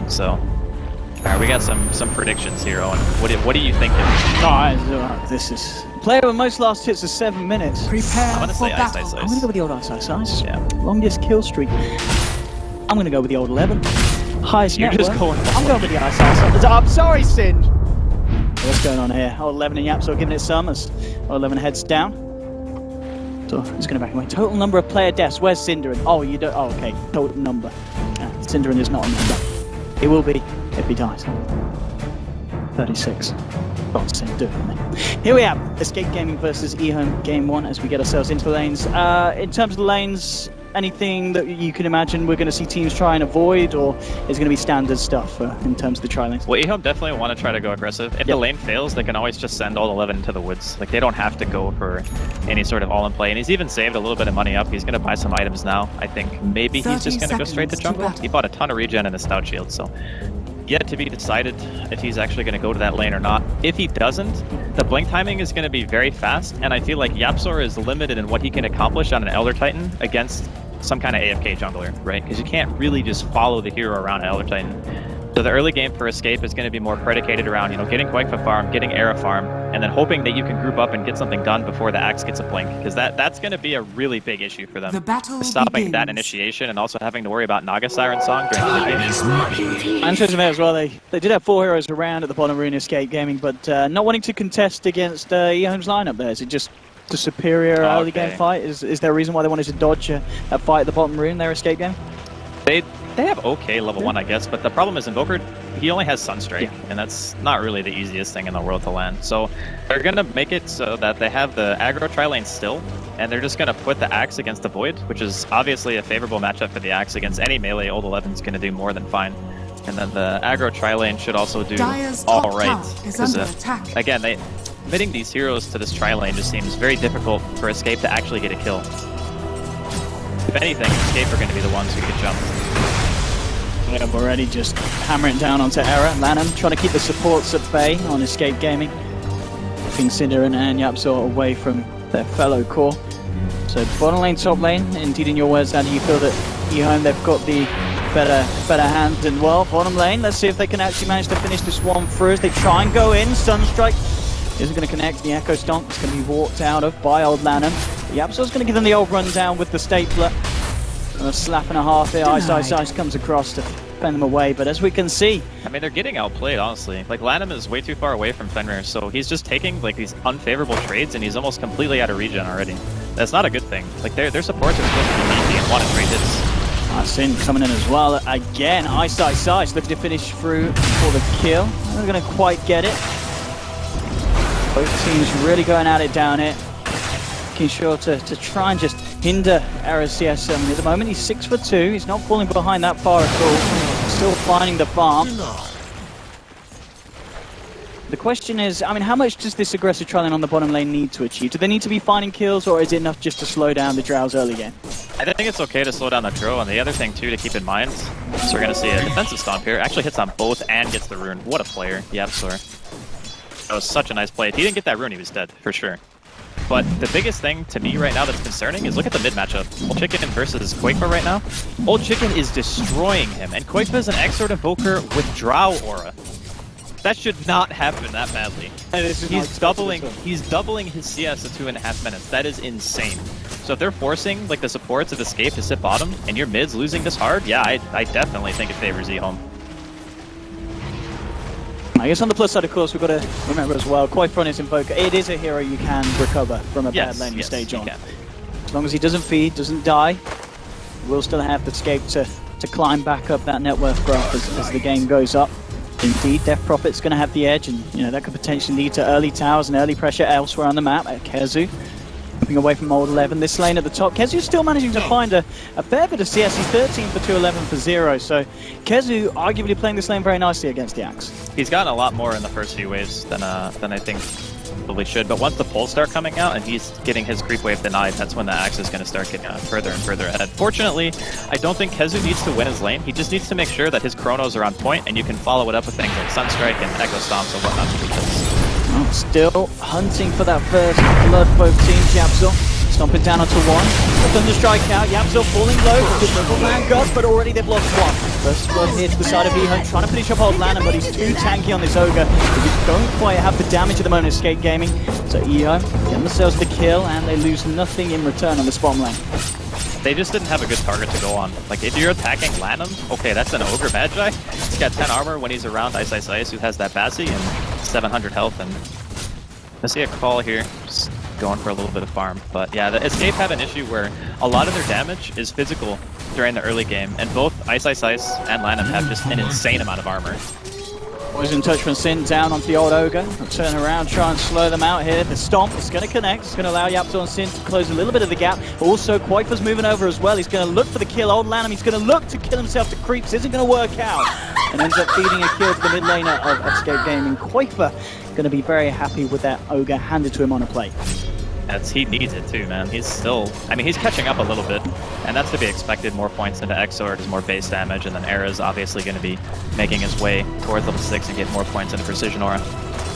So, all right, we got some predictions here, Owen. What do you think? This is player with most last hits is 7 minutes. Prepare I'm gonna for say battle. iceiceice. I'm gonna go with the old iceiceice. Yeah. Longest kill streak. I'm gonna go with the old 11. Highest You're net just worth. going. I'm going with the iceiceice. I'm sorry, Sin. What's going on here? Old 11 and Yapso giving it some as old 11 heads down. So he's going to back away. Total number of player deaths. Where's Cinderin? Oh, you don't. Oh, okay. Total number. Cinderin is not a number. It will be if he dies. 36. Oh, Sin, do it for me. Here we have Escape Gaming versus EHOME Game 1 as we get ourselves into the lanes. In terms of the lanes, anything that you can imagine we're going to see teams try and avoid, or is it going to be standard stuff in terms of the tri lanes? Well, EHOME definitely want to try to go aggressive. If the lane fails, they can always just send all 11 into the woods. Like, they don't have to go for any sort of all-in play. And he's even saved a little bit of money up. He's going to buy some items now. I think maybe he's just going to go straight to jungle. He bought a ton of regen and a stout shield, so yet to be decided if he's actually going to go to that lane or not. If he doesn't, the blink timing is going to be very fast, and I feel like Yapsor is limited in what he can accomplish on an Elder Titan against some kind of AFK jungler, right? Because you can't really just follow the hero around an Elder Titan. So the early game for Escape is going to be more predicated around, getting Quakefa farm, getting Era farm, and then hoping that you can group up and get something done before the Axe gets a blink, because that's going to be a really big issue for them. The battle Stopping begins. that initiation and also having to worry about Naga Siren song during the game. And to as well, they did have 4 heroes around at the bottom room Escape Gaming, but not wanting to contest against EHOME's lineup there. Is it just the superior early game fight? Is there a reason why they wanted to dodge a fight at the bottom room, their Escape Game? They have okay level 1, I guess, but the problem is Invoker, he only has Sunstrike, and that's not really the easiest thing in the world to land. So they're going to make it so that they have the aggro tri-lane still, and they're just going to put the Axe against the Void, which is obviously a favorable matchup for the Axe against any melee. Old 11 is going to do more than fine. And then the aggro tri-lane should also do all right. Because, again, committing these heroes to this tri-lane just seems very difficult for Escape to actually get a kill. If anything, Escape are going to be the ones who get jumped. Yeah, we're already just hammering down onto Era. Lanham trying to keep the supports at bay on Escape Gaming. Keeping Cinderin and Yapsor away from their fellow core. So bottom lane, top lane, indeed in your words, how do you feel that EHOME, they've got the better hand? And well, bottom lane, let's see if they can actually manage to finish this one through as they try and go in. Sunstrike isn't going to connect. The Echo Stomp is going to be walked out of by old Lanham. Yapsor's going to give them the old rundown with the stapler. A slap and a half here. iceiceice comes across to fend them away, but as we can see, I mean, they're getting outplayed, honestly. Like, Lanham is way too far away from Fenrir, so he's just taking like these unfavorable trades, and he's almost completely out of regen already. That's not a good thing. Like, their supports are supposed to be beefy and want to trade hits. Sin coming in as well. Again, iceiceice looking to finish through for the kill. They're going to quite get it. Both teams really going at it down here. Making sure to try and just hinder Era's CS. At the moment, he's 6 for 2. He's not falling behind that far at all. Still finding the farm. The question is, I mean, how much does this aggressive tri-lane on the bottom lane need to achieve? Do they need to be finding kills, or is it enough just to slow down the Drow's early game? I think it's okay to slow down the Drow, and the other thing, too, to keep in mind, so we're going to see a defensive stomp here. Actually hits on both and gets the rune. What a player, Yapsor. That was such a nice play. If he didn't get that rune, he was dead, for sure. But the biggest thing to me right now that's concerning is look at the mid matchup. Old Chicken versus Quakefa right now. Old Chicken is destroying him, and Quakefa is an Exort Invoker with Drow aura. That should not happen that badly. He's doubling his CS to 2.5 minutes. That is insane. So if they're forcing like the supports of Escape to sit bottom, and your mid's losing this hard, yeah, I definitely think it favors EHOME. I guess on the plus side, of course, we've got to remember as well, Quakefa is Invoker. It is a hero you can recover from a bad laning stage on. As long as he doesn't feed, doesn't die, we'll still have the Escape to climb back up that net worth graph as the game goes up. Indeed, Death Prophet's going to have the edge, and that could potentially lead to early towers and early pressure elsewhere on the map. Kezu moving away from old 11. This lane at the top, Kezu's still managing to find a fair bit of CS. He's 13 for 2, 11 for 0. So Kezu arguably playing this lane very nicely against the Axe. He's gotten a lot more in the first few waves than I think probably should. But once the pulls start coming out and he's getting his creep wave denied, that's when the Axe is going to start getting further and further ahead. Fortunately, I don't think Kezu needs to win his lane. He just needs to make sure that his chronos are on point, and you can follow it up with things like Sunstrike and Echo Stomps and whatnot to beat this. Still hunting for that first blood, both teams. Yapsor Stomping down onto one. The Thunder Strike out. Yapzor falling low. Good little man gut, but already they've lost one. First blood here to the side of EHOME, trying to finish off old Lanham, but he's too tanky on this Ogre. He don't quite have the damage at the moment of Escape Gaming. So EHOME get themselves the kill, and they lose nothing in return on the bottom lane. They just didn't have a good target to go on. Like, if you're attacking Lanham, okay, that's an Ogre Magi. He's got 10 armor when he's around iceiceice, who has that Bassi, and 700 health, and I see a call here, just going for a little bit of farm. But yeah, the Escape have an issue where a lot of their damage is physical during the early game, and both iceiceice and Lanham have just an insane amount of armor. Poison touch from Sin down onto the old Ogre. I'll turn around, try and slow them out here. The Stomp is going to connect. It's going to allow Yapzor and Sin to close a little bit of the gap. Also, Quaifa's moving over as well. He's going to look for the kill. Old Lanham, he's going to look to kill himself. The creeps isn't going to work out. And ends up feeding a kill to the mid laner of Escape Gaming. Quaifa going to be very happy with that Ogre handed to him on a plate. He needs it too, man. He's still, I mean, he's catching up a little bit, and that's to be expected. More points into Exor, because more base damage, and then Era's obviously going to be making his way towards level 6 and get more points into Precision Aura.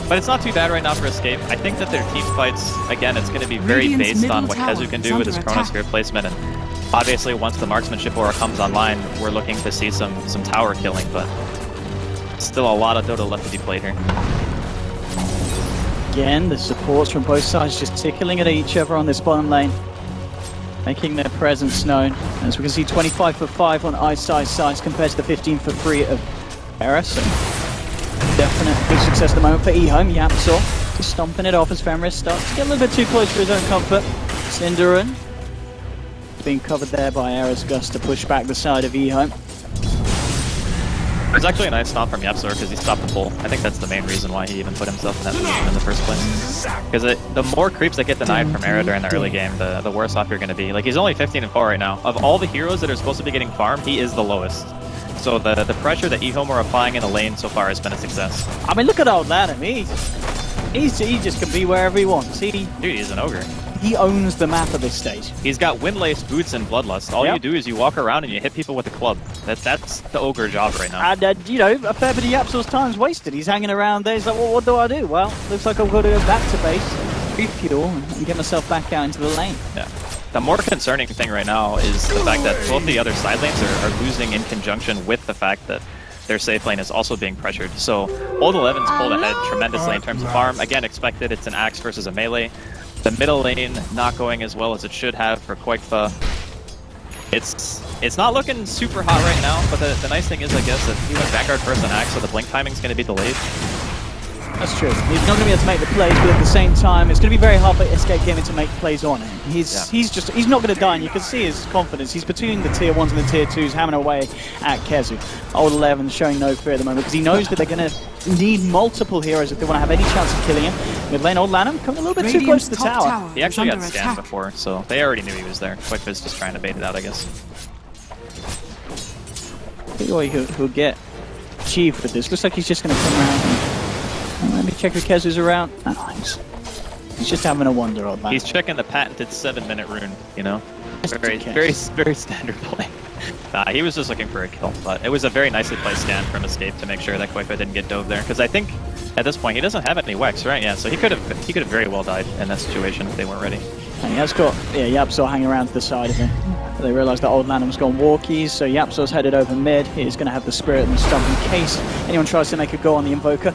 But it's not too bad right now for Escape. I think that their team fights, again, it's going to be very based on what Kezu can do with his Chronosphere placement, and obviously once the Marksmanship Aura comes online, we're looking to see some tower killing, but still a lot of Dota left to be played here. Again, the supports from both sides just tickling at each other on this bottom lane, making their presence known. As we can see, 25 for 5 on iceiceice compared to the 15 for 3 of Era, so definite good success at the moment for EHOME. Yapzor just stomping it off as Fenris starts to get a little bit too close for his own comfort. Cinderin being covered there by Era's Gust to push back the side of EHOME. It was actually a nice stop from Yapzor because he stopped the pull. I think that's the main reason why he even put himself in that position in the first place. Because the more creeps that get denied from Era during the early game, the worse off you're going to be. Like, he's only 15 and 4 right now. Of all the heroes that are supposed to be getting farmed, he is the lowest. So the pressure that EHOME are applying in the lane so far has been a success. I mean, look at old Lanham. He just can be wherever he wants. Dude, he's an ogre. He owns the map at this stage. He's got Windlace, Boots, and Bloodlust. All you do is you walk around and you hit people with a club. That's the ogre job right now. And, you know, a fair bit of Yapzor's time's wasted. He's hanging around there. He's like, well, what do I do? Well, looks like I've got to go back to base, refuel, and get myself back out into the lane. Yeah. The more concerning thing right now is the fact that both the other side lanes are losing in conjunction with the fact that their safe lane is also being pressured. So Old 11's pulled ahead tremendously in terms of farm. Again, expected. It's an axe versus a melee. The middle lane not going as well as it should have for Quaifa. It's not looking super hot right now, but the nice thing is, I guess, that he went Vanguard first on axe, so the blink timing's going to be delayed. That's true. He's not going to be able to make the plays, but at the same time, it's going to be very hard for Escape Gaming to make plays on him. He's not going to die, and you can see his confidence. He's between the tier 1s and the tier 2s, hammering away at Kezu. Old 11 showing no fear at the moment, because he knows that they're going to need multiple heroes if they want to have any chance of killing him. Mid lane, Old Lanham coming a little bit too close to the tower. He actually got scanned before, so they already knew he was there. Quaifa's just trying to bait it out, I guess. He'll get achieved with this. Looks like he's just going to come around. Let me check if Kezu's around. Oh, he's just having a wonder, Old Man. He's checking the patented 7-minute rune, you know? Very standard play. He was just looking for a kill, but it was a very nicely placed scan from Escape to make sure that Quaifa didn't get dove there. Because I think at this point he doesn't have any Wex, right? Yeah, so he could have very well died in that situation if they weren't ready. And he has got Yapzor hanging around to the side of him. They realise that Old Lanham's gone walkies, so Yapzor's headed over mid. He's going to have the Spirit and the Stomp in case anyone tries to make a go on the Invoker.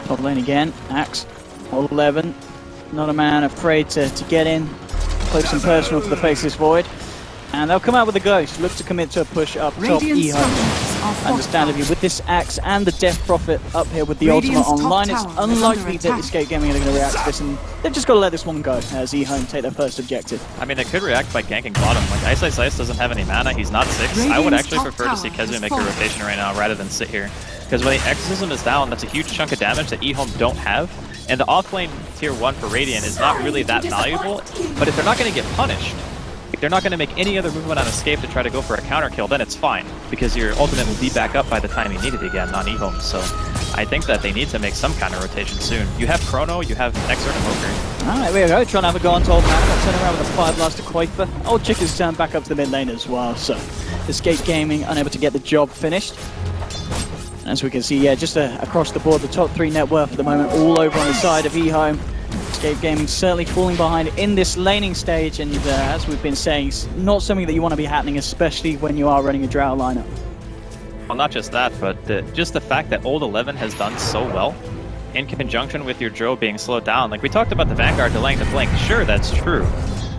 Top lane again, Axe, Old 11, not a man afraid to get in, close and personal to the Faceless Void. And they'll come out with a Ghost, look to commit to a push up top EHOME. Understandably, with this Axe and the Death Prophet up here with the ultimate online, it's unlikely that Escape Gaming are going to react to this, and they've just got to let this one go as EHOME take their first objective. I mean, they could react by ganking bottom. Like, iceiceice doesn't have any mana, he's not 6. I would actually prefer to see Kezu make a rotation right now rather than sit here. Because when the Exorcism is down, that's a huge chunk of damage that EHOME don't have. And the offlane tier 1 for Radiant is not really that valuable. But if they're not going to get punished, if they're not going to make any other movement on Escape to try to go for a counter kill, then it's fine. Because your ultimate will be back up by the time you need it again on EHOME. So I think that they need to make some kind of rotation soon. You have Chrono, you have Exor and Invoker. Alright, there we go. Trying to have a go on to Old Man. I'll turn around with a Fire Blast to Quaifa. Old Chick is turned back up to the mid lane as well. So Escape Gaming unable to get the job finished. As we can see, just across the board, the top 3 net worth at the moment, all over on the side of EHOME. Escape Gaming certainly falling behind in this laning stage, and as we've been saying, it's not something that you want to be happening, especially when you are running a Drow lineup. Well, not just that, but just the fact that Old 11 has done so well in conjunction with your Drow being slowed down. Like, we talked about the Vanguard delaying the blink. Sure, that's true.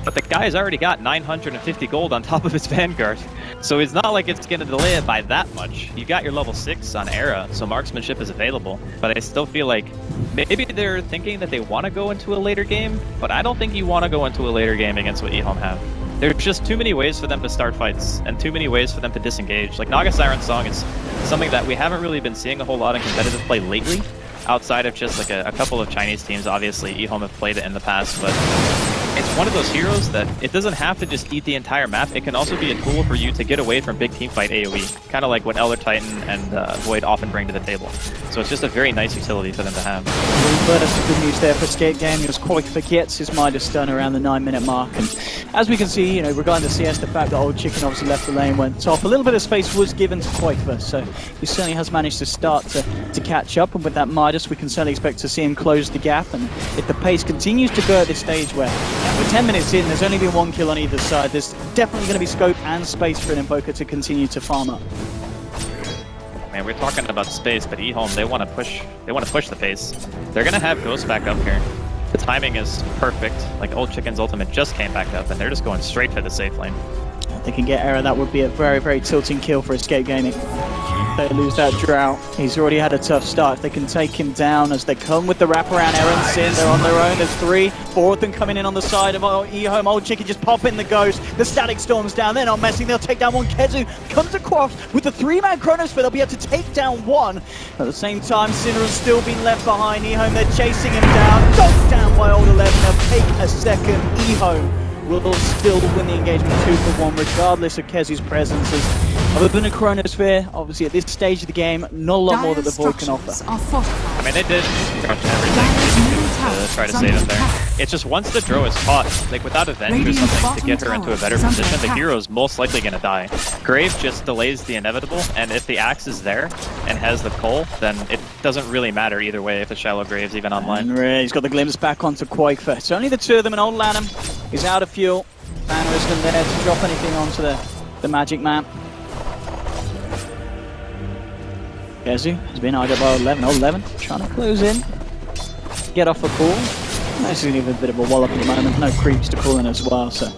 But the guy's already got 950 gold on top of his Vanguard. So it's not like it's going to delay it by that much. You got your level 6 on Era, so marksmanship is available. But I still feel like maybe they're thinking that they want to go into a later game, but I don't think you want to go into a later game against what EHOME have. There's just too many ways for them to start fights, and too many ways for them to disengage. Like, Naga Siren's song is something that we haven't really been seeing a whole lot in competitive play lately, outside of just like a couple of Chinese teams. Obviously, EHOME have played it in the past, but it's one of those heroes that it doesn't have to just eat the entire map. It can also be a tool for you to get away from big teamfight AoE, kind of like what Elder Titan and Void often bring to the table. So it's just a very nice utility for them to have. But that's some good news there for Escape Gaming, as Koifa gets his Midas stun around the 9-minute mark. And as we can see, regarding the CS, the fact that Old Chicken obviously left the lane, went top. A little bit of space was given to Koifa, so he certainly has managed to start to catch up. And with that Midas, we can certainly expect to see him close the gap. And if the pace continues to go at this stage where we're 10 minutes in, there's only been 1 kill on either side, there's definitely going to be scope and space for an Invoker to continue to farm up. Man, we're talking about space, but EHOME, they want to push the pace. They're going to have Ghost back up here. The timing is perfect. Like, Old Chicken's ultimate just came back up, and they're just going straight for the safe lane. If they can get Era, that would be a very, very tilting kill for Escape Gaming. They lose that Drow. He's already had a tough start. If they can take him down as they come with the wraparound Eren Sin, they're on their own. There's 3, 4 of them coming in on the side of EHOME. Old Chicken just popping the Ghost. The Static Storm's down. They're not messing. They'll take down one. Kezu comes across with the 3-man Chronosphere. They'll be able to take down one. At the same time, Sinner's still been left behind. EHOME, they're chasing him down. Knocked down by Old 11. They'll take a second. EHOME will still win the engagement 2-1, regardless of Kezu's presence. Other than a Chronosphere, obviously at this stage of the game, not a lot more that the Void can offer. I mean, they did everything to try to save him there. It's just once the Drow is caught, like without Avenge or something to get her into a better position, the hero's most likely going to die. Grave just delays the inevitable, and if the Axe is there and has the Cull, then it doesn't really matter either way if the Shallow Grave's even online. And he's got the glimpse back onto Quakefer. It's only the 2 of them, and Old Lanham is out of fuel. Banner isn't there to drop anything onto the Magic Map. Kezu has been eyed up by Old 11. Old 11 trying to close in, get off a call. This is even a bit of a wallop at the moment. No creeps to call in as well, so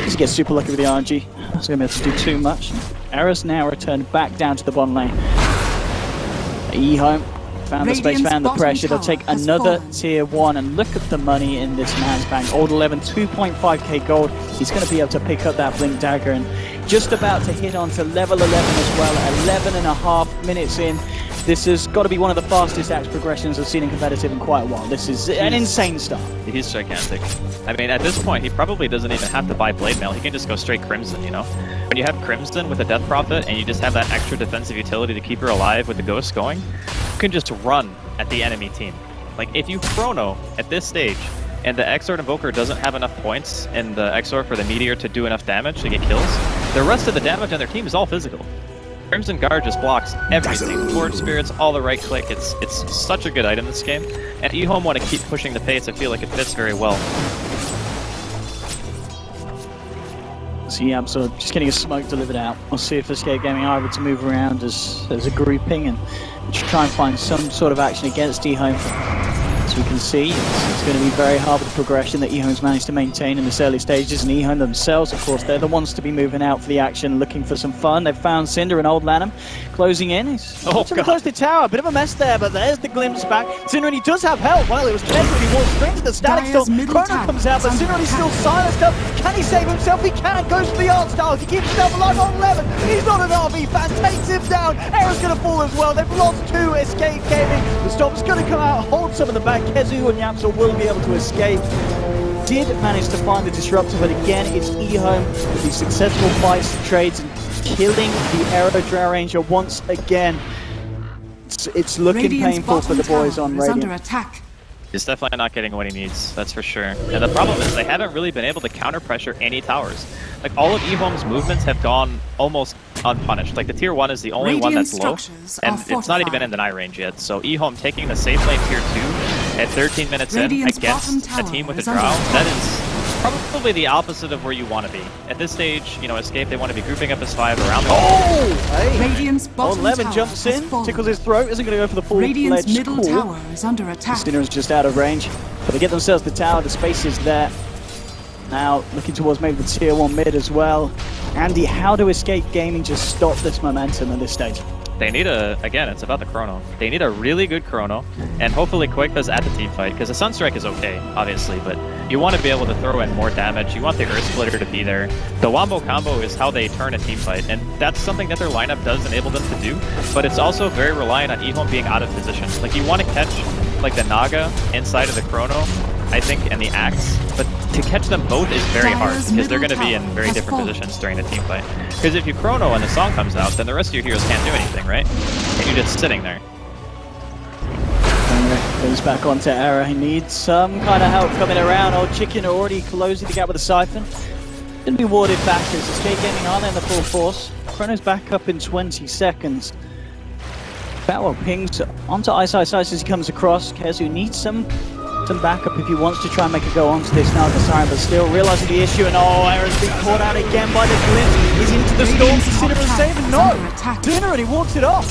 just get super lucky with the RNG. That's going to be able to do too much. Era's now returned back down to the bottom lane. EHOME found the space, found the pressure. They'll take another tier 1, and look at the money in this man's bank. Old 11, 2.5k gold. He's going to be able to pick up that Blink Dagger, and just about to hit on to level 11 as well, 11 and a half minutes in. This has got to be one of the fastest axe progressions I've seen in competitive in quite a while. This is an insane start. He's gigantic. I mean, at this point, he probably doesn't even have to buy Blade Mail. He can just go straight Crimson, When you have Crimson with a Death Prophet and you just have that extra defensive utility to keep her alive with the Ghost going, you can just run at the enemy team. Like, if you Chrono at this stage, and the Exort Invoker doesn't have enough points in the Exort for the Meteor to do enough damage to get kills, the rest of the damage on their team is all physical. Crimson Guard just blocks everything. Forge Spirits, all the right click. It's such a good item this game. And EHOME want to keep pushing the pace. I feel like it fits very well. So yeah, so just getting a smoke delivered out. We'll see if Escape Gaming are able to move around as a grouping and try and find some sort of action against EHOME. As we can see, it's going to be very hard with the progression that EHOME's managed to maintain in this early stages, and EHOME themselves, of course, they're the ones to be moving out for the action, looking for some fun. They've found Cinder and Old Lanham closing in. He's close to the tower, bit of a mess there, but there's the glimpse back. Cinder, and he does have help. Well, it was Kezu, he walks straight to the Static Storm. Chrono comes out, but Cinder is still silenced up. Can he save himself? He can. Goes for the art style. He keeps himself alive on 11. He's not an RV fan. Takes him down. Era's going to fall as well. They've lost 2. Escape Gaming. The Storm's going to come out, hold some of the back. Kezu and Yapsel will be able to escape. Did manage to find the disruptor, but again, it's EHOME with these successful fights and trades and killing the Arrow Drow Ranger once again. It's looking Radiant's painful for the boys on Radiant. under attack. He's definitely not getting what he needs, that's for sure. And the problem is they haven't really been able to counter pressure any towers. Like, all of EHOME's movements have gone almost unpunished. Like, the tier 1 is the only one that's low, and it's not even in the deny range yet. So EHOME taking the safe lane tier 2 at 13 minutes in against a team with a drow, that is probably the opposite of where you want to be. At this stage, you know, Escape, they want to be grouping up as 5 around the hey. Radiant's bottom 11 tower jumps has in, fallen. tickles his throat, isn't going to go for the full-fledged Radiant's middle call. tower is under attack. Sinner is just out of range, but they get themselves the tower, the space is there. Now, looking towards maybe the tier 1 mid as well. Andy, how do Escape Gaming just stop this momentum at this stage? They need again, it's about the chrono. They need a really good chrono, and hopefully Quake does add the team fight, because the Sunstrike is okay, obviously, but you want to be able to throw in more damage. You want the Earth Splitter to be there. The Wombo combo is how they turn a team fight, and that's something that their lineup does enable them to do, but it's also very reliant on EHOME being out of position. Like, you want to catch, like, the Naga inside of the chrono, I think, and the Axe, but to catch them both is very hard, because they're going to be in very different positions during the team fight. Because if you chrono and the song comes out, then the rest of your heroes can't do anything, right? And you're just sitting there. Goes back onto Era. He needs some kind of help coming around. Old Chicken already closing the gap with the Siphon. Gonna be warded back as Escape Gaming aren't in the full force. Chrono's back up in 20 seconds. Battle pings onto iceiceice as he comes across. Kezu needs some backup if he wants to try and make a go onto this Naga Siren, but still realizing the issue, and Era's been caught out again by the glitch. He's into the storm, considering saving. No! Dinner, and he walks it off.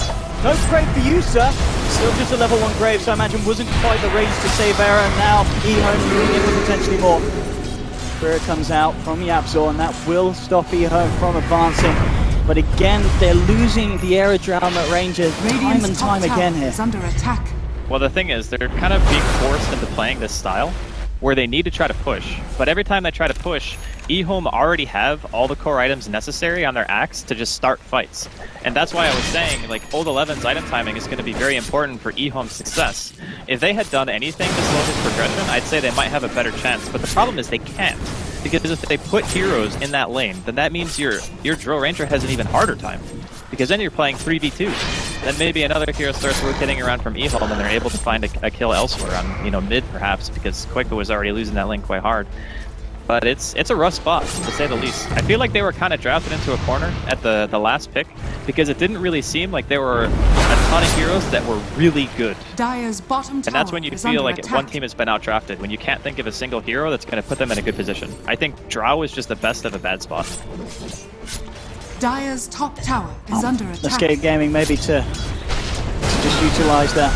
No grave for you, sir. Still just a level 1 grave, so I imagine wasn't quite the range to save Era, and now EHOME moving in for potentially more. Spirit comes out from Yapzor, and that will stop EHOME from advancing. But again, they're losing the Era drama at Ranger time and time again here. Under attack. Well, the thing is, they're kind of being forced into playing this style where they need to try to push. But every time they try to push, EHOME already have all the core items necessary on their Axe to just start fights. And that's why I was saying, like, Old 11's item timing is going to be very important for EHOME's success. If they had done anything to slow his progression, I'd say they might have a better chance. But the problem is they can't. Because if they put heroes in that lane, then that means your Drill Ranger has an even harder time. Because then you're playing 3v2. Then maybe another hero starts rotating around from EHOME and they're able to find a kill elsewhere on, you know, mid perhaps, because Quake was already losing that lane quite hard. But it's a rough spot, to say the least. I feel like they were kind of drafted into a corner at the last pick, because it didn't really seem like there were a ton of heroes that were really good. Dire's bottom tower and that's when you feel like one team has been out-drafted, when you can't think of a single hero that's going to put them in a good position. I think Drow is just the best of a bad spot. Dire's top tower is under attack. Escape Gaming maybe to just utilize that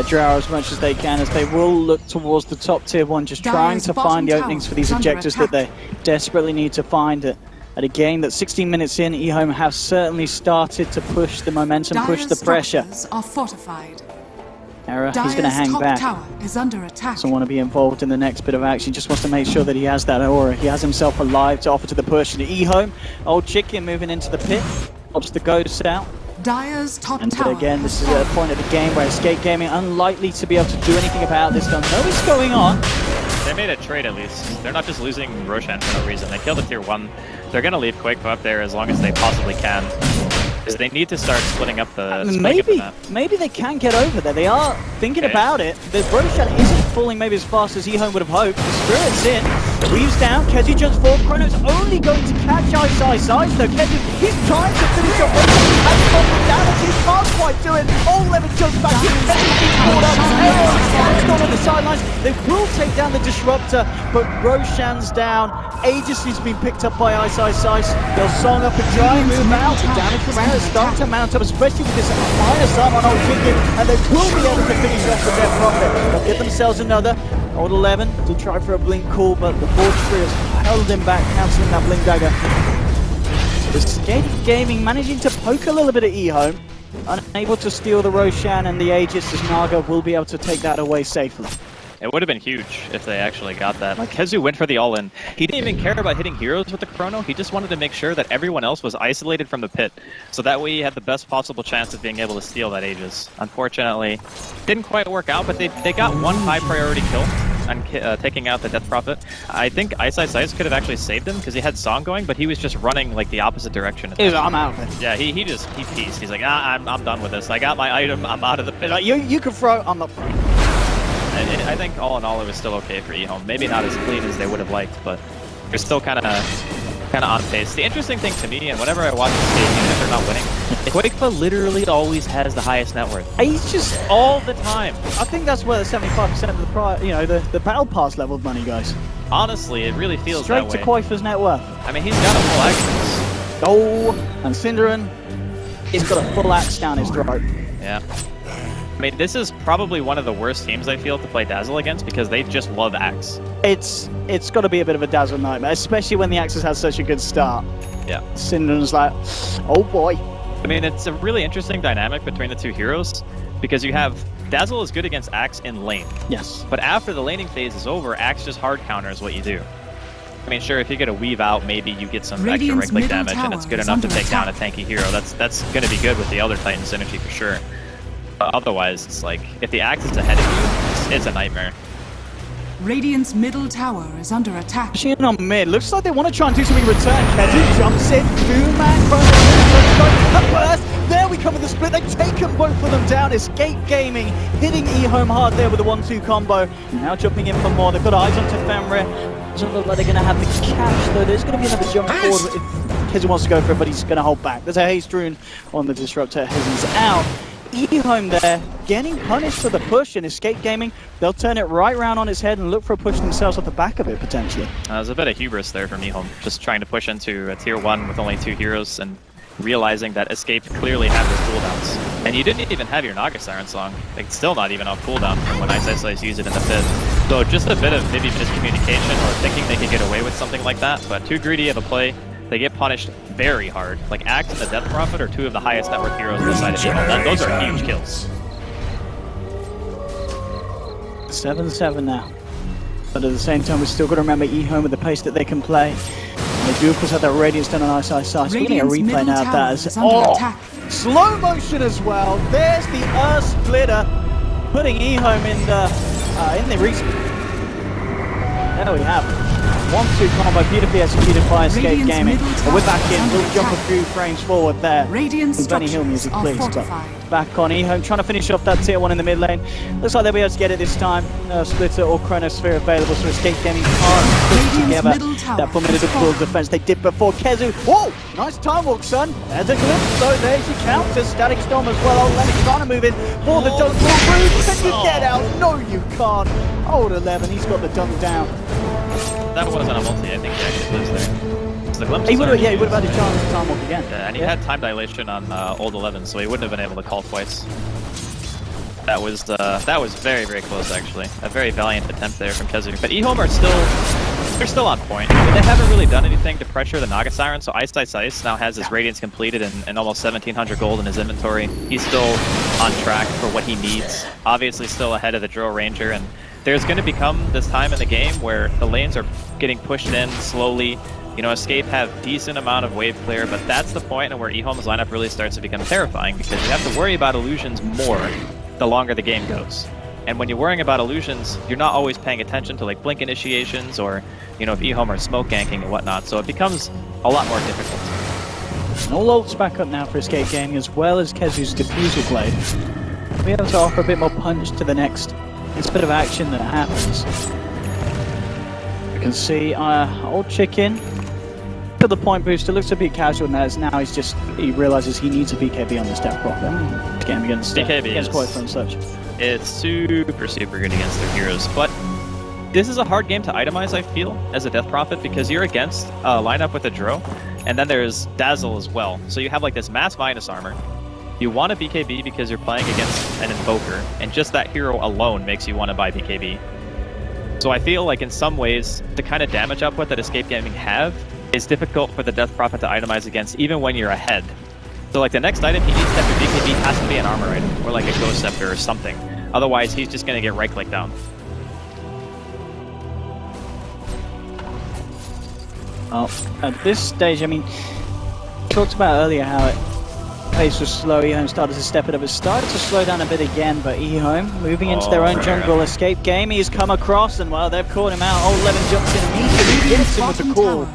Drow as much as they can, as they will look towards the top tier 1, just trying to find the openings for these objectives that they desperately need to find. At a game that's 16 minutes in, EHOME have certainly started to push the momentum, push the pressure. Are fortified. Era, he's going to hang back. Tower is under attack. Doesn't want to be involved in the next bit of action, just wants to make sure that he has that aura. He has himself alive to offer to the push. And EHOME, Old Chicken moving into the pit, pops the ghost out. Dire's top and tower again, this is a point of the game where Escape Gaming unlikely to be able to do anything about this. Don't know what's going on. They made a trade at least. They're not just losing Roshan for no reason. They killed a tier 1. They're going to leave Quake up there as long as they possibly can. Because they need to start splitting up the maybe they can get over there. They are thinking about it. The Roshan isn't falling maybe as fast as EHOME would have hoped. The Spirit's in. Weaves down. Kezu jumps forward. Chrono's only going to catch iceiceice though. Kezu, he's trying to finish up. Has got the damage. He can't quite do it. All 11 jumps back in. Kezu's caught up. Everyone's gone on the sidelines. They will take down the Disruptor, but Roshan's down. Aegis has been picked up by iceiceice. They'll song up a dry move out. The damage from Era starting to mount up, especially with this minus arm on Old Chicken, and they will be able to finish off with their profit. They'll get themselves another. Old 11 to try for a blink call, but the Fortree has held him back, cancelling that blink dagger. Escape Gaming managing to poke a little bit at EHOME, unable to steal the Roshan and the Aegis, as Naga will be able to take that away safely. It would have been huge if they actually got that. Like, Kezu went for the all-in. He didn't even care about hitting heroes with the chrono. He just wanted to make sure that everyone else was isolated from the pit. So that way he had the best possible chance of being able to steal that Aegis. Unfortunately, didn't quite work out, but they got one high priority kill on taking out the Death Prophet. I think iceiceice could have actually saved him because he had Song going, but he was just running like the opposite direction. I'm out of it. Yeah, he pieced. He's like, I'm done with this. I got my item. I'm out of the pit. Like, you can throw. I'm not. I think all in all it was still okay for EHOME. Maybe not as clean as they would have liked, but they're still kind of on pace. The interesting thing to me, and whenever I watch this game, even if they're not winning, Quakefa literally always has the highest net worth. He's just All the time. I think that's where the 75% of the price, the battle pass level of money goes. Honestly, it really feels Straight that to way. Quakefa's net worth. I mean, he's got a full axe. Oh, and Cinderin, he's got a full axe down his throat. Yeah. I mean, this is probably one of the worst teams I feel to play Dazzle against because they just love axe. It's got to be a bit of a Dazzle nightmare, especially when the Axis has such a good start. Yeah. Cinderin's like, oh boy. I mean, it's a really interesting dynamic between the two heroes because you have Dazzle is good against axe in lane. Yes. But after the laning phase is over, axe just hard counters what you do. I mean, sure, if you get a weave out, maybe you get some extra Radiant's right-click middle damage, and it's tower good is enough to under take down a attack. tanky hero. That's going to be good with the Elder Titan synergy for sure. But otherwise, it's like, if the axe is ahead of you, it's a nightmare. Radiant's middle tower is under attack. Pushing in on mid. Looks like they want to try and do something in return. Kezu jumps in. Two-man chrono. Burst. There we come with the split. They've taken both of them down. Escape Gaming hitting EHOME hard there with the 1-2 combo. Now jumping in for more. They've got eyes onto Fenrir. Doesn't look like they're going to have the catch, though. There's going to be another jump forward if Kezu wants to go for it, but he's going to hold back. There's a haste rune on the Disruptor as he's out. EHOME there, getting punished for the push, and Escape Gaming, they'll turn it right round on his head and look for a push themselves off the back of it, potentially. There's a bit of hubris there from EHOME, just trying to push into a tier 1 with only 2 heroes and realizing that Escape clearly had their cooldowns. And you didn't even have your Naga Siren song. Like, still not even off cooldown from when iceiceice used it in the pit. So just a bit of maybe miscommunication or thinking they could get away with something like that, but too greedy of a play. They get punished very hard. Like, Axe and the Death Prophet are 2 of the highest net worth heroes this side of EHOME. Those are huge kills. 7-7 now. But at the same time, we've still got to remember EHOME at the pace that they can play. And they do, of course, have that Radiance done on iceiceice. We're getting a replay now of that. As, slow motion as well. There's the Earth Splitter, putting EHOME in the respawn. There we have it. 1-2 combo, beautifully executed by Escape Gaming. But we're back in, we'll jump a few frames forward there. Radiant Benny Hill music, are please. But fortified. back on EHOME, trying to finish off that tier 1 in the mid lane. Looks like they'll be able to get it this time. Splitter or Chronosphere available, so Escape Gaming can't put together that formidable defense they did before. Kezu, whoa! Nice time walk, son. There's a glimpse, though. There's your counter. Static Storm as well. Old Lemon trying to move in for the dunk. Can you get out? No, you can't. Old 11, he's got the dunk down. That wasn't a multi, I think he actually lives there. So the glimpse He would have had a chance to time walk again. Yeah, and he had time dilation on old 11, so he wouldn't have been able to call twice. That was very, very close, actually. A very valiant attempt there from Kezu. But EHOME are still on point. I mean, they haven't really done anything to pressure the Naga Siren, so iceiceice now has his Radiance completed and almost 1,700 gold in his inventory. He's still on track for what he needs. Obviously still ahead of the Drill Ranger, and there's going to become this time in the game where the lanes are getting pushed in slowly. You know, Escape have decent amount of wave clear, but that's the point where EHOME's lineup really starts to become terrifying because you have to worry about illusions more the longer the game goes. And when you're worrying about illusions, you're not always paying attention to like blink initiations or, you know, if EHOME are smoke ganking and whatnot, so it becomes a lot more difficult. And all ults back up now for Escape Gaming as well as Kezu's Diffusal Blade. Be able to offer a bit more punch to the next bit of action that happens. You can see old chicken to the point booster looks a bit casual now. He realizes he needs a BKB on this Death Prophet. Game against Quakefa and such. It's super, super good against their heroes, but this is a hard game to itemize, I feel, as a Death Prophet, because you're against a lineup with a Dro, and then there's Dazzle as well. So you have like this mass minus armor. You want a BKB because you're playing against an Invoker, and just that hero alone makes you want to buy BKB. So I feel like in some ways, the kind of damage output that Escape Gaming have is difficult for the Death Prophet to itemize against, even when you're ahead. So like the next item he needs after BKB has to be an armor item, or like a Ghost Scepter or something. Otherwise, he's just going to get right-clicked down. Well, at this stage, I mean, talked about earlier how pace was slow. EHOME started to step it up. It started to slow down a bit again, but EHOME moving into their own jungle. Escape Game, he's come across, and well, they've caught him out. Old Levin jumps in immediately, hits him with a call.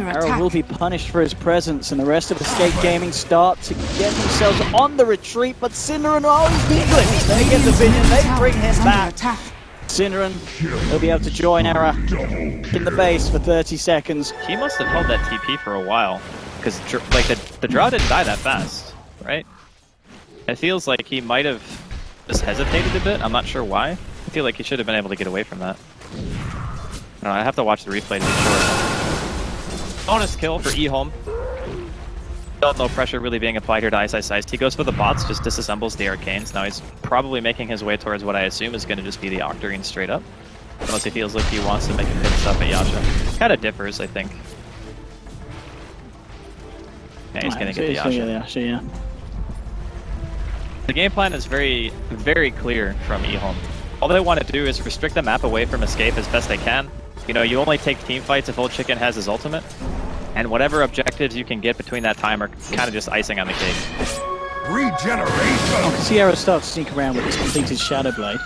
Arrow will be punished for his presence, and the rest of Escape Gaming start to get themselves on the retreat, but Cinderin, he's being glitched. They get the vision, they bring him back. Cinderin, he'll be able to join Era in the base for 30 seconds. He must have held that TP for a while, because like the Drow didn't die that fast. right? It feels like he might have just hesitated a bit. I'm not sure why. I feel like he should have been able to get away from that. I don't know, I have to watch the replay to be sure. Bonus kill for EHOME. Still no pressure really being applied here to iceiceice. He goes for the bots, just disassembles the arcanes. Now he's probably making his way towards what I assume is going to just be the Octarine straight up. Unless he feels like he wants to make a good stuff at Yasha. Kind of differs, I think. Yeah, he's going to get the Yasha. Yeah. The game plan is very, very clear from EHOME. All they want to do is restrict the map away from escape as best they can. You know, you only take team fights if Old Chicken has his ultimate. And whatever objectives you can get between that time are kind of just icing on the cake. Regeneration! Oh, Sierra starts to sneak around with his completed Shadow Blade.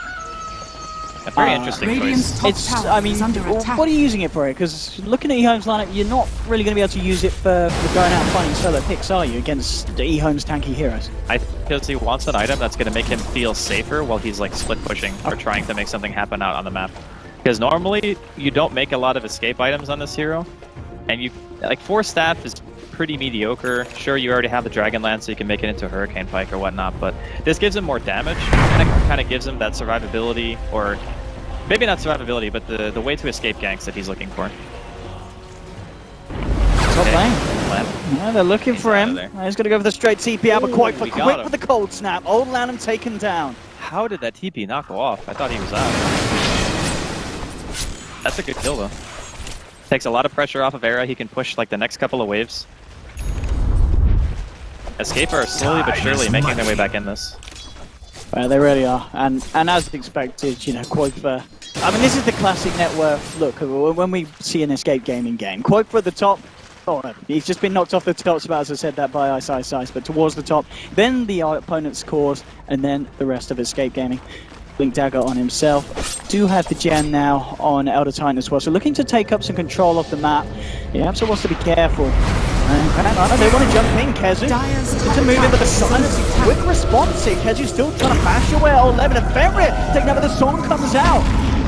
A very interesting choice. It's, I mean, what are you using it for? Because looking at EHOME's lineup, you're not really going to be able to use it for going out and finding solo picks, are you, against EHOME's tanky heroes? I think because he wants an item that's going to make him feel safer while he's like split pushing or trying to make something happen out on the map. Because normally, you don't make a lot of escape items on this hero, and you, like, 4 staff is pretty mediocre. Sure, you already have the Dragon Lance, so you can make it into a Hurricane Pike or whatnot, but this gives him more damage, and it kind of gives him that survivability, or maybe not survivability, but the way to escape ganks that he's looking for. Top lane. Yeah, they're looking for him. He's going to go for the straight TP out, but quite for quick with the cold snap. Old Lanham taken down. How did that TP not go off? I thought he was out. That's a good kill, though. Takes a lot of pressure off of Era. He can push like the next couple of waves. Escape are slowly but surely making their way back in this. They really are, and as expected, you know, Quoifer. I mean, this is the classic net worth look. When we see an escape gaming game, Quoifer at the top. Oh, no, he's just been knocked off the top spot, as I said that by iceiceice, but towards the top, then the opponent's cores, and then the rest of escape gaming. Blink Dagger on himself. Do have the gen now on Elder Titan as well, so looking to take up some control of the map. Yeah, so wants to be careful. They want to jump in, Kezu. To move in, but the silence, quick response here. Kezu's still trying to bash away at old Levin, and Fenrir taking over. The song comes out.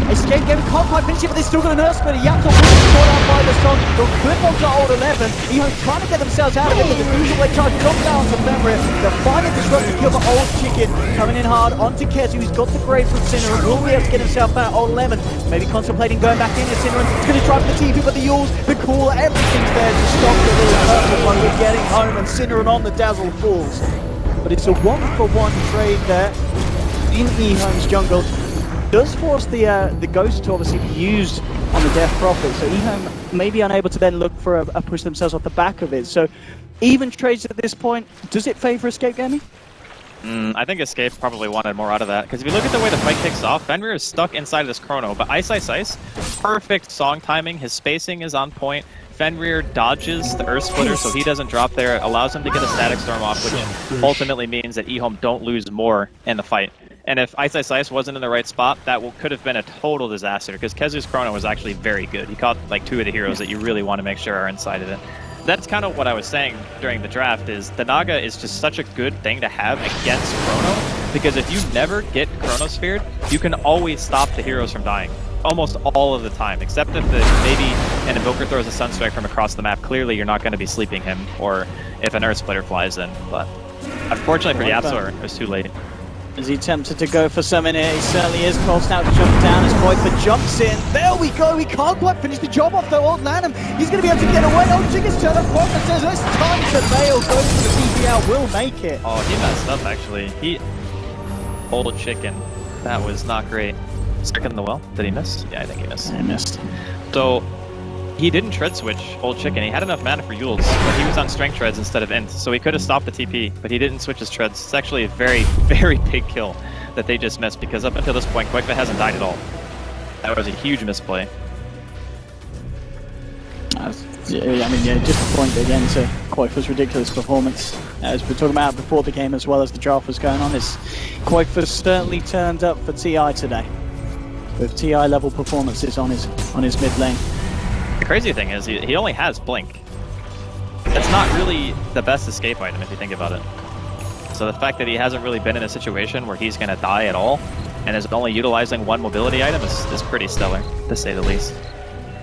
Escape game can't quite finish it, but they're still going to nurse, but Yaptor will be caught out by the song. They'll clip onto old 11. EHOME trying to get themselves out of it, but the cruiser way trying to drop down to Fenrir. They're finding disruptive kill for old Chicken. Coming in hard onto Kezu, who's got the grave from Sinner and will be able to get himself out. Old 11 maybe contemplating going back into Sinner. He's going to try for the TP, but the Yules, the call, everything's there to stop the little purple one with getting home, and Sinner on the Dazzle falls. But it's a 1-for-1 trade there in EHOME's jungle. Does force the Ghost to obviously be used on the Death Prophet, so EHOME may be unable to then look for a push themselves off the back of it. So even trades at this point, does it favor Escape Gaming? I think Escape probably wanted more out of that, because if you look at the way the fight kicks off, Fenrir is stuck inside of this chrono, but iceiceice, perfect song timing, his spacing is on point. Fenrir dodges the Earth Splitter so he doesn't drop there, it allows him to get a Static Storm off, which ultimately means that EHOME don't lose more in the fight. And if iceiceice wasn't in the right spot, that could have been a total disaster, because Kezu's chrono was actually very good. He caught like 2 of the heroes that you really want to make sure are inside of it. That's kind of what I was saying during the draft, is the Naga is just such a good thing to have against chrono, because if you never get chronosphered, you can always stop the heroes from dying. Almost all of the time, except if maybe an Invoker throws a Sunstrike from across the map. Clearly you're not going to be sleeping him, or if an Earth Splitter flies in, but unfortunately for Yapsor, it was too late. Is he tempted to go for some in here? He certainly is. Cold Snout to jump down as Quoifer jumps in. There we go. He can't quite finish the job off though. Old Lanham, he's going to be able to get away. Old Chicken's turn up. Quoifer says it's time to bail. Goes for the TP out. Will make it. Oh, he messed up actually. Old Chicken. That was not great. Second in the well. Did he miss? Yeah, I think he missed. He missed. So he didn't tread switch Old Chicken. He had enough mana for Yules, but he was on strength treads instead of int, so he could have stopped the TP, but he didn't switch his treads. It's actually a very, very big kill that they just missed, because up until this point, Quoifer hasn't died at all. That was a huge misplay. I mean, yeah, disappointed again to Quoifer's ridiculous performance. As we were talking about before the game, as well as the draft was going on, Quoifer certainly turned up for TI today, with TI level performances on his mid lane. The crazy thing is, he only has Blink. That's not really the best escape item if you think about it. So the fact that he hasn't really been in a situation where he's going to die at all, and is only utilizing 1 mobility item is pretty stellar, to say the least.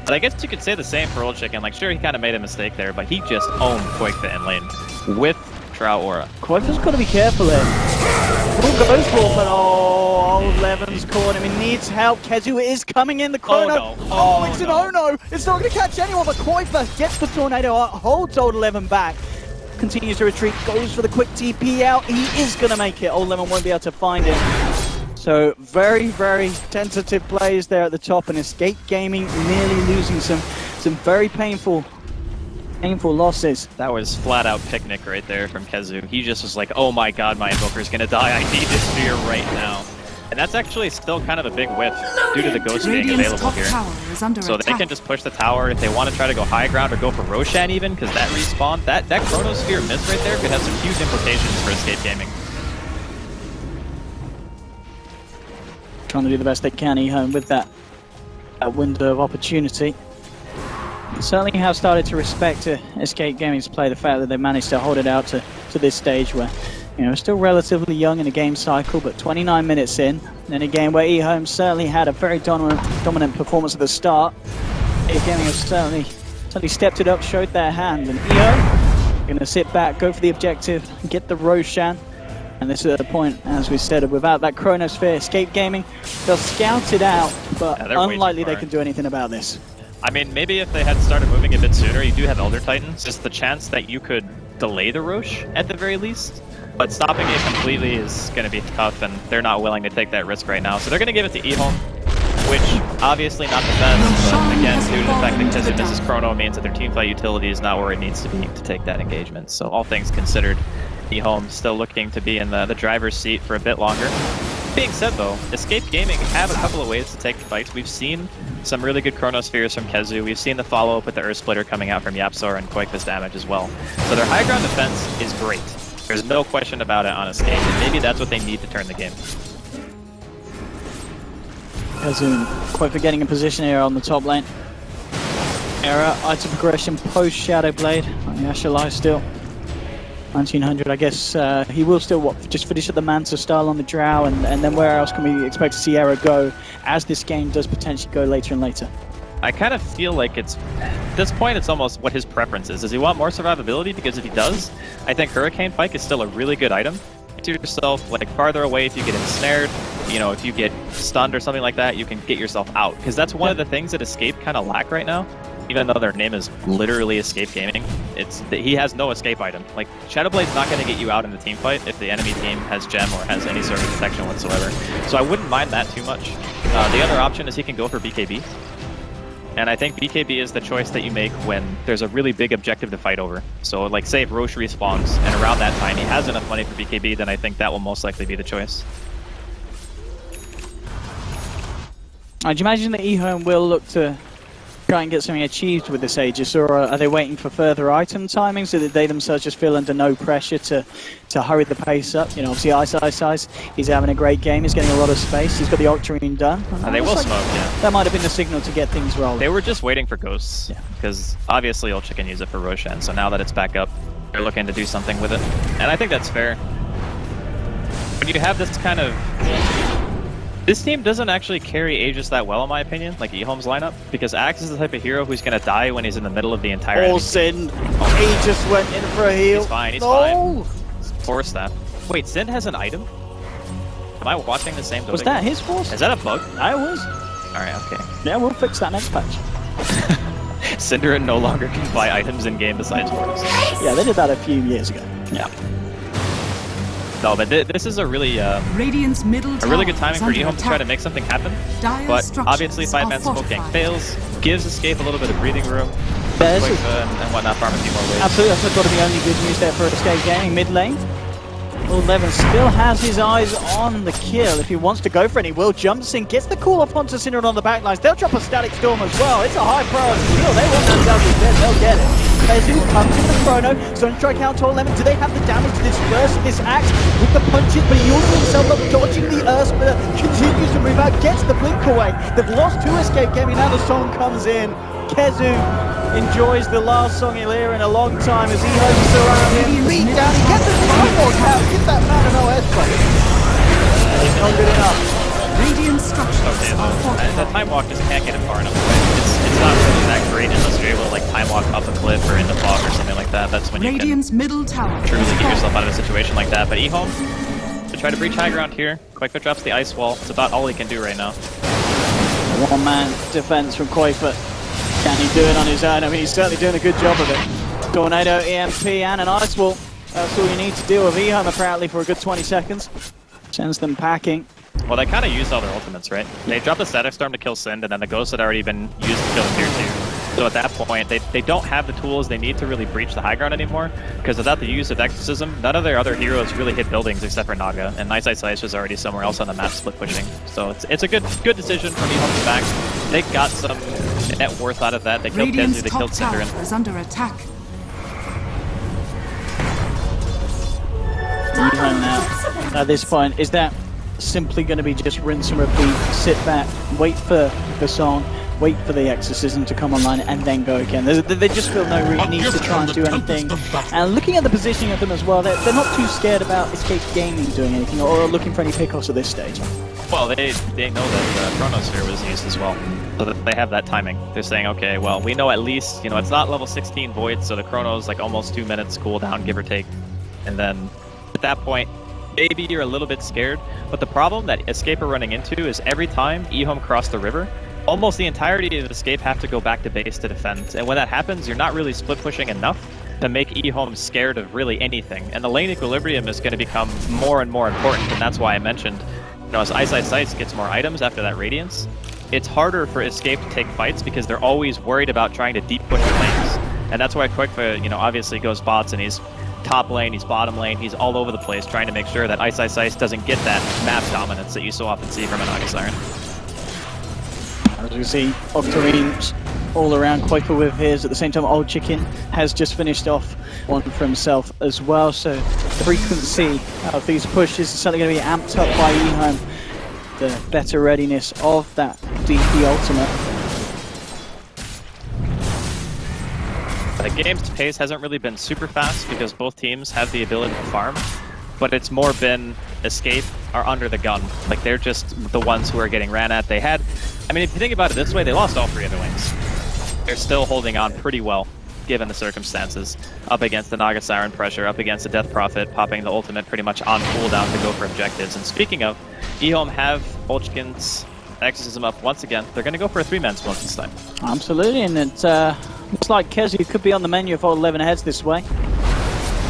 But I guess you could say the same for Old Chicken. Like, sure, he kind of made a mistake there, but he just owned Quoifer in lane with Drow Aura. Koifa's got to be careful here. All goes for, but old Levin's caught him. He needs help. Kezu is coming in. The chrono. Oh, no. Oh, it's an oh-no. It's not going to catch anyone, but Koifa gets the tornado out, holds old Levin back. Continues to retreat, goes for the quick TP out. He is going to make it. Old Levin won't be able to find him. So very, very tentative plays there at the top, and Escape Gaming nearly losing some very painful losses. That was flat out picnic right there from Kezu. He just was like, oh my god, my Invoker's gonna die. I need this spear right now. And that's actually still kind of a big whiff due to the Ghost being available here. So they can just push the tower if they want to try to go high ground or go for Roshan even, because that respawn, that Chronosphere miss right there could have some huge implications for Escape Gaming. Trying to do the best they can, EHOME, with that window of opportunity. Certainly have started to respect Escape Gaming's play, the fact that they managed to hold it out to this stage where, you know, still relatively young in the game cycle, but 29 minutes in a game where EHOME certainly had a very dominant performance at the start. Escape Gaming have certainly stepped it up, showed their hand, and EHOME going to sit back, go for the objective, get the Roshan. And this is at the point, as we said, without that Chronosphere, Escape Gaming, they'll scout it out, but unlikely they can do anything about this. I mean, maybe if they had started moving a bit sooner, you do have Elder Titans, just the chance that you could delay the Rosh at the very least. But stopping it completely is going to be tough, and they're not willing to take that risk right now. So they're going to give it to EHOME, which obviously not the best, but again, due to the fact that Kezu misses Chrono means that their teamfight utility is not where it needs to be to take that engagement. So all things considered, EHOME still looking to be in the driver's seat for a bit longer. Being said though, Escape Gaming have a couple of ways to take the fights. We've seen some really good Chronospheres from Kezu. We've seen the follow-up with the Earth Splitter coming out from YapzOr and Koifa's damage as well. So their high ground defense is great. There's no question about it on Escape, and maybe that's what they need to turn the game. Kezu and Koifa getting in position here on the top lane. Error, item progression post Shadow Blade. Yasha lies still. 1900, I guess he will still just finish at the Manta style on the Drow, and then where else can we expect to see Era go as this game does potentially go later and later? I kind of feel like at this point it's almost what his preference is. Does he want more survivability? Because if he does, I think Hurricane Pike is still a really good item. To yourself, like farther away if you get ensnared, you know, if you get stunned or something like that, you can get yourself out. Because that's one of the things that Escape kind of lack right now. Even though their name is literally Escape Gaming, he has no escape item. Like, Shadowblade's not going to get you out in the team fight if the enemy team has gem or has any sort of protection whatsoever. So I wouldn't mind that too much. The other option is he can go for BKB. And I think BKB is the choice that you make when there's a really big objective to fight over. So, like, say if Roche respawns and around that time he has enough money for BKB, then I think that will most likely be the choice. Do you imagine that EHOME will look to try and get something achieved with this Aegis, or are they waiting for further item timing so that they themselves just feel under no pressure to hurry the pace up? You know, obviously iceiceice, he's having a great game, he's getting a lot of space, he's got the Octarine done. And they will smoke, yeah. That might have been the signal to get things rolling. They were just waiting for Ghosts, because obviously Ultra can use it for Roshan, so now that it's back up, they're looking to do something with it. And I think that's fair. When you have this kind of... This team doesn't actually carry Aegis that well, in my opinion, like EHOME's lineup, because Axe is the type of hero who's going to die when he's in the middle of the entire enemy. Sin! Aegis went in for a heal. He's fine, he's fine. Force that. Wait, Sin has an item? Am I watching the same building? Was that his force? Is that a bug? I was. Alright, okay. Yeah, we'll fix that next patch. Syndra no longer can buy items in-game besides force. Yeah, they did that a few years ago. Yeah. No, but this is a really good timing for EHOME to try to make something happen. But obviously 5-man Smoke Gang fails, gives Escape a little bit of breathing room, and whatnot, farm a few more waves. Absolutely, that's got to be only good news there for Escape Gaming mid lane. Well, Levin still has his eyes on the kill. If he wants to go for it, he will. Jumps in, gets the call off onto Syndra on the backlines. They'll drop a Static Storm as well. It's a high priority kill. They want that double dead. They'll get it. Kezu comes in the chrono. Sunstrike out to Lemon. Do they have the damage to disperse this axe with the punches? But he also himself up, dodging the Earth Splitter. Continues to move out, gets the blink away. They've lost 2 Escape Gaming. Now the song comes in. Kezu enjoys the last song he'll hear in a long time as EHOME surround him. Beat down, he gets the Firewalk out, get that man an OS play. It's not good enough. Radiant structures say though, the time walk just can't get it far enough away. It's not really that great unless you're able to like time walk up a cliff or in the fog or something like that. That's when you Radiant's can middle tower truly is get falling. yourself out of a situation like that. But EHOME to try to breach high ground here. Quakefoot drops the ice wall. It's about all he can do right now. One-man defense from Quakefoot. Can he do it on his own? I mean, he's certainly doing a good job of it. Tornado, EMP, and an ice wall. That's all you need to deal with EHOME apparently for a good 20 seconds. Sends them packing. Well, they kind of used all their ultimates, right? They dropped the Static Storm to kill Sind, and then the Ghost had already been used to kill the Tier 2. So at that point, they don't have the tools they need to really breach the high ground anymore, because without the use of Exorcism, none of their other heroes really hit buildings except for Naga, and iceiceice was already somewhere else on the map split pushing. So it's a good decision from EHOME to back. They got some net worth out of that. They killed Radiant's Kezu, they top killed tower Synderen. is under attack. EHOME now, at this point, is that simply going to be just rinse and repeat, sit back, wait for the song, wait for the exorcism to come online, and then go again? They just feel no real need to try and do anything. And looking at the positioning of them as well, they're not too scared about Escape Gaming doing anything or looking for any pickoffs at this stage. Well, they know that Chronosphere was used as well, so that they have that timing. They're saying, okay, well, we know at least, it's not level 16 Void, so the Chrono's like almost 2 minutes cooldown, give or take. And then at that point, maybe you're a little bit scared, but the problem that Escape are running into is every time EHOME cross the river, almost the entirety of Escape have to go back to base to defend. And when that happens, you're not really split pushing enough to make EHOME scared of really anything. And the lane equilibrium is going to become more and more important, and that's why I mentioned, as iceiceice gets more items after that Radiance, it's harder for Escape to take fights because they're always worried about trying to deep push the lanes. And that's why Quakefoot, obviously goes bots and he's top lane, he's bottom lane, he's all over the place trying to make sure that iceiceice doesn't get that map dominance that you so often see from a Naga Siren. As we see, Octarines all around Quakefoot with his. At the same time, Old Chicken has just finished off one for himself as well. So the frequency of these pushes is certainly going to be amped up by EHOME. The better readiness of that DP ultimate. The game's pace hasn't really been super fast because both teams have the ability to farm, but it's more been Escape are under the gun. Like, they're just the ones who are getting ran at. If you think about it this way, they lost all 3 of their lanes. They're still holding on pretty well, given the circumstances. Up against the Naga Siren pressure, up against the Death Prophet, popping the ultimate pretty much on cooldown to go for objectives. And speaking of, EHOME have Olchkin's Exorcism up once again. They're going to go for a 3-man smoke this time. Absolutely, and it looks like Kezu could be on the menu for 11 heads this way.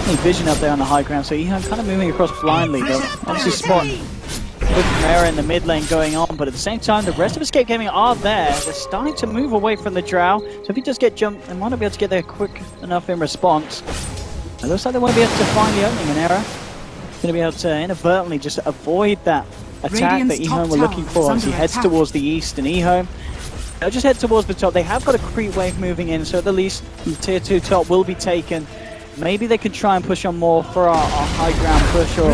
Any vision up there on the high ground, so EHOME kind of moving across blindly, but obviously spot with Mera in the mid lane going on, but at the same time, the rest of Escape Gaming are there. They're starting to move away from the Drow, so if he does get jumped, they might not be able to get there quick enough in response. It looks like they won't be able to find the opening in Era. Going to be able to inadvertently just avoid that attack Radiant's that top EHOME were looking tower for is as he under heads attack. towards the east, and EHOME, they'll just head towards the top. They have got a creep wave moving in, so at the least the tier 2 top will be taken. Maybe they could try and push on more for our high ground push, or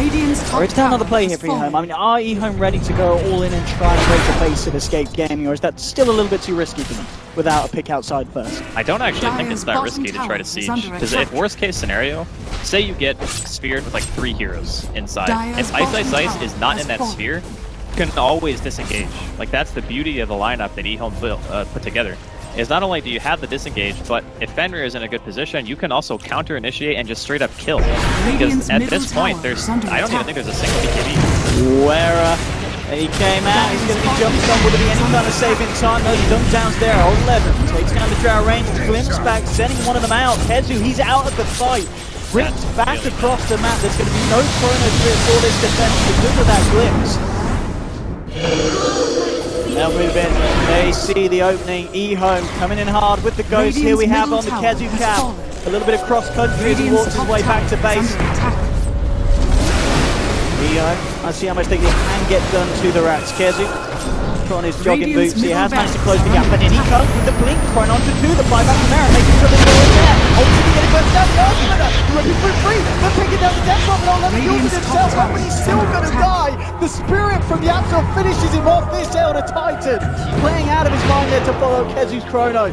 is there another play here for EHOME? Are EHOME ready to go all in and try and break the base of Escape Gaming, or is that still a little bit too risky for them without a pick outside first? I don't actually think it's that Dire's risky to bottom try to tower is siege, under because attack. if worst case scenario, say you get sphered with like 3 heroes inside, Dire's if bottom iceiceice tower is not has in that fallen. sphere, you can always disengage. Like, that's the beauty of the lineup that EHOME put together. Is not only do you have the disengage, but if Fenrir is in a good position, you can also counter initiate and just straight up kill. Because Radiant's at middle this point, tower is under I don't even attack. think there's a single BKB. Where he came out, he's going to be jumped on. Would there be any kind of saving time? Those dunkdowns there. 11 takes down the Drow range, glimpse back, sending one of them out. Kezu, he's out of the fight. Ripped back really across the map. There's going to be no chrono for this defense because of that glimpse. They'll move in. They see the opening. EHOME coming in hard with the ghost. Here we have on the Kezu cap. A little bit of cross country as he walks his way back to base. EHOME, I see how much they can get done to the rats. Kezu on his jogging boots. He has managed to close the gap, but in he comes with the blink. Trying on to 2, the fly back to Mara, making sure there's no one there. Ultimately getting burst down the argument. Looking for free. They're taking down the death drop, and all kills it himself. But he's still going to die. The spirit from the Absol finishes him off this Elder Titan. Playing out of his mind there to follow Kezu's chrono.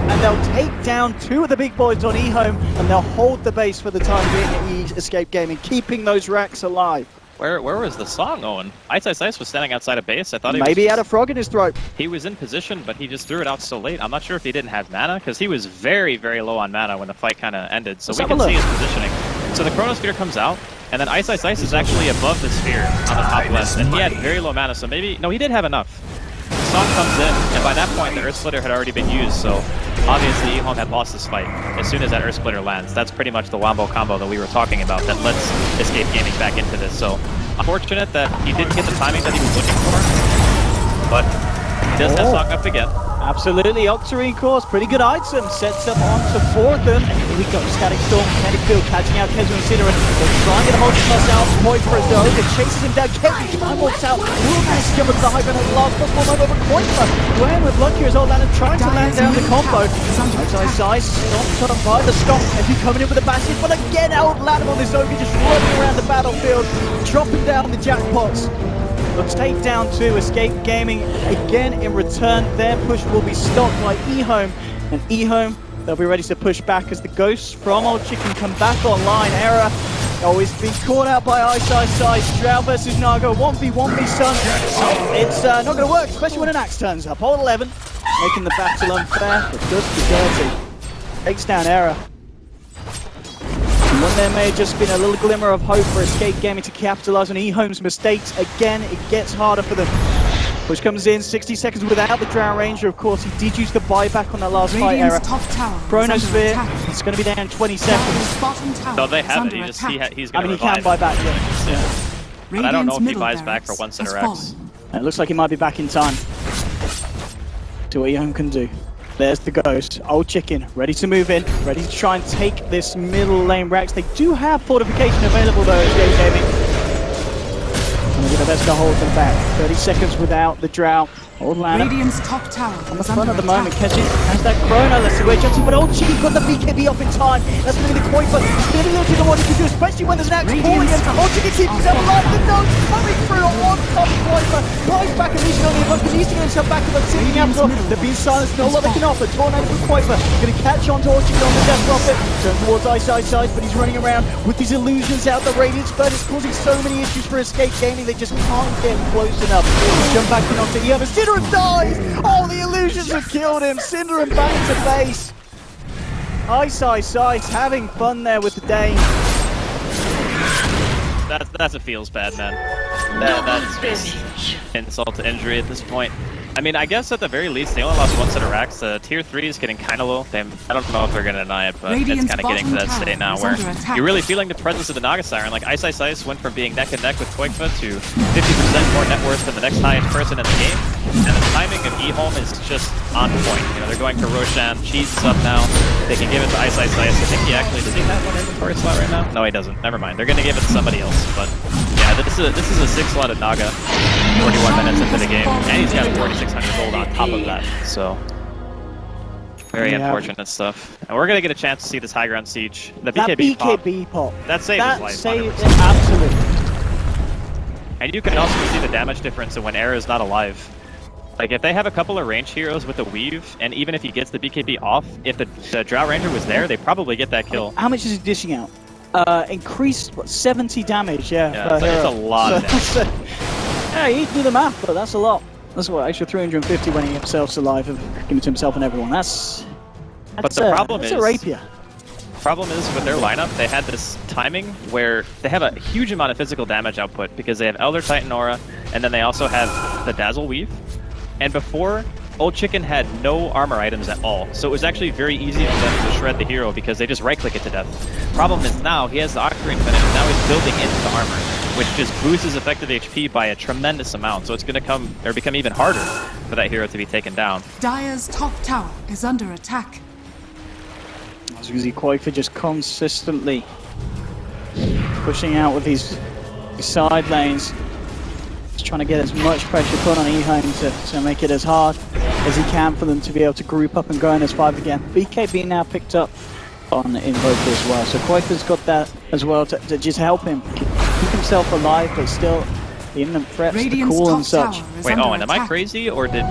And they'll take down 2 of the big boys on EHOME, and they'll hold the base for the time being at Escape Gaming, keeping those racks alive. Where was the song going? iceiceice was standing outside of base. I thought Maybe he had a frog in his throat. he was in position, but he just threw it out so late. I'm not sure if he didn't have mana, because he was very, very low on mana when the fight kind of ended. So Let's we have a can see look. his positioning. So the Chronosphere comes out, and then iceiceice is actually above the sphere on the top left, and he had very low mana, so maybe... No, he did have enough. The song comes in, and by that point, the Earth Splitter had already been used, so obviously EHOME had lost this fight as soon as that Earth Splitter lands. That's pretty much the wombo combo that we were talking about that lets Escape Gaming back into this. So unfortunate that he didn't get the timing that he was looking for, but he does have song up again. Absolutely, Octarine course, pretty good item, sets up onto 4 of them, and here we go, Static Storm, Kinetic Field, catching out Kezu and Siren, they're trying to get a hold of plus out, Koi for his though, it chases him down, Kezu, time walks out, will this jump into the high ground at last, but one over Koifer, Gwen with lucky as old landed, trying to land down the combo, iceiceice, stomped up by the stomp, as he coming in with a basket, but again outland him on this Ogre, just running around the battlefield, dropping down the jackpots. Let's take down 2, Escape Gaming again in return. Their push will be stopped by EHOME, and EHOME, they'll be ready to push back as the ghosts from Old Chicken come back online. Error, always been caught out by iceiceice. Drow versus Naga, 1v1v son. It's not going to work, especially when an axe turns up. Hold 11, making the battle unfair, but just be dirty. Takes down Error. And when there may have just been a little glimmer of hope for Escape Gaming to capitalize on EHOME's mistakes, again, it gets harder for them. Push comes in, 60 seconds without the Drow Ranger. Of course, he did use the buyback on that last fight Error. Top tower Chronosphere, it's going to be there in 20 seconds. Bottom tower No, they have it. is He's under going I to mean, he can buy back, Yeah. But I don't know if he middle buys back for barracks 1 has Rex. fallen. It looks like he might be back in time. To what EHOME can do. There's the ghost. Old Chicken, ready to move in, ready to try and take this middle lane Rex. They do have fortification available though, Escape Gaming. And they're going to best to hold them back. 30 seconds without the Drow. Old Lana Radiant's top tower on the is front under at the moment. attack. Kezu has that Chrono. Let's see where Johnson, but Old Chicken got the BKB up in time. That's going to be the point, but it's going to be limited to what he can do, especially when there's an axe calling him. Old Chicken keeps himself alive. The nose coming through on one top Koifer. Buys back at least on the above, because he's going to himself back to the sitting after. They're being silenced, no lot they can offer. Tornado from Koifer. Going to catch on to Old Chicken on the Death Prophet. Turn towards iceiceice, but he's running around with these illusions out. The Radiance Bird is causing so many issues for Escape Gaming. They just can't get close enough. Jump back in onto the other. Cinder dies! Oh, the illusions have killed him. Cinder and back to base. iceiceice having fun there with the Dane. That's a feels bad, man. That's just insult to injury at this point. I mean, I guess at the very least, they only lost 1 set of racks. Tier 3 is getting kind of low. I don't know if they're going to deny it, but Radiant's it's kind of getting to that bottom state now tower where is under attack. you're really feeling the presence of the Naga Siren. Like, iceiceice went from being neck and neck with Koifa to 50% more net worth than the next highest person in the game. And the timing of EHOME is just on point. You know, they're going for Roshan. Cheese is up now. They can give it to iceiceice. I think he actually... Does he have one inventory slot right now? No, he doesn't. Never mind. They're going to give it to somebody else. But, yeah, this is a 6-slotted Naga. 41 minutes into the game. And he's got 4,600 gold on top of that. So... very unfortunate stuff. And we're going to get a chance to see this high ground siege. The BKB, pop. That saved his life. Saved 100%. it, absolutely. And you can also see the damage difference when Era is not alive. Like, if they have a couple of range heroes with the weave, and even if he gets the BKB off, if the Drow Ranger was there, they probably get that kill. How much is he dishing out? Increased, what, 70 damage, Yeah, it's a lot of damage. Yeah, you can do the math, but that's a lot. That's what, extra 350 when he himself's alive, of giving to himself and everyone. That's but the problem that's is... a rapier. Problem is with their lineup, they had this timing where they have a huge amount of physical damage output because they have Elder Titan Aura, and then they also have the Dazzle Weave. And before, Old Chicken had no armor items at all, so it was actually very easy for them to shred the hero because they just right-click it to death. Problem is now, he has the Octarine finish, and now he's building into the armor, which just boosts his effective HP by a tremendous amount, so it's going to become even harder for that hero to be taken down. Dire's top tower is under attack. As you can see, Koifer just consistently pushing out with these side lanes. Just trying to get as much pressure put on EHOME to make it as hard as he can for them to be able to group up and go in as 5 again. BKB now picked up on Invoker as well, so Koifer's got that as well to just help him keep himself alive, but still the imminent threats, the call and such. Wait, Owen, am I crazy, or didn't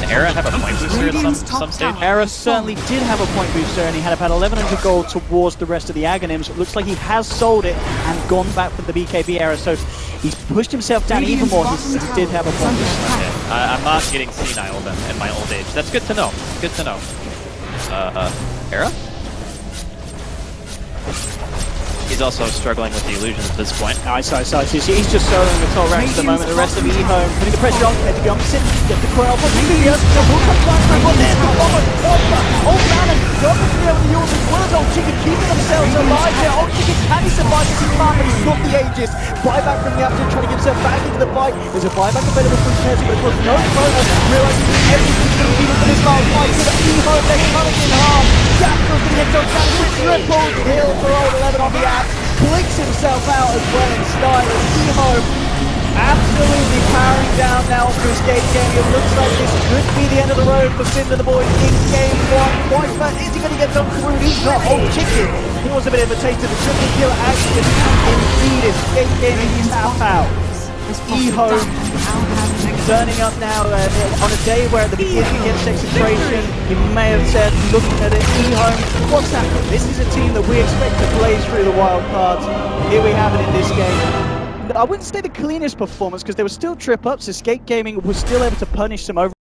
Era have a point booster at some stage? Era certainly did have a point booster, and he had about 1100 gold towards the rest of the Aghanims. It looks like he has sold it and gone back for the BKB Era, so He's pushed himself down even more. He did have a point. Okay. I'm not getting senile then in my old age. That's good to know. Good to know. Era? He's also struggling with the illusions at this point. iceiceice. He's just soloing the top ranks at the moment. The rest of EHOME putting the pressure on. Edge Johnson. Get the coil. Maybe the will come back for one. There's the one. Old Lanham. Johnson to be able to use as well as Old Chicken keeping themselves alive here. Old Chicken, can he survive this? He can't, but he's got the ages. Buyback from the Upton, trying to get himself back into the fight. There's a buyback available from Chelsea, but of course no bonus. Realizing everything's going to be for this last fight. So the EHOME, they're coming in hard. Jackal's going to get John Jackson. Triple kill for Old 11 on the axe. Clicks himself out as well in style as EHOME absolutely powering down now onto escape game. It looks like this could be the end of the road for Cinder the Boys in game one. Whiteman, is he going to get done through? He's not. Old Chicken, he wants a bit of a taste of the triple kill action. Indeed, escape gaming tap out. EHOME turning up now on a day where at the beginning against Execration, you may have said, looking at it, EHOME, what's happening? This is a team that we expect to blaze through the wild cards. Here we have it in this game. I wouldn't say the cleanest performance because there were still trip-ups. Escape Gaming was still able to punish some over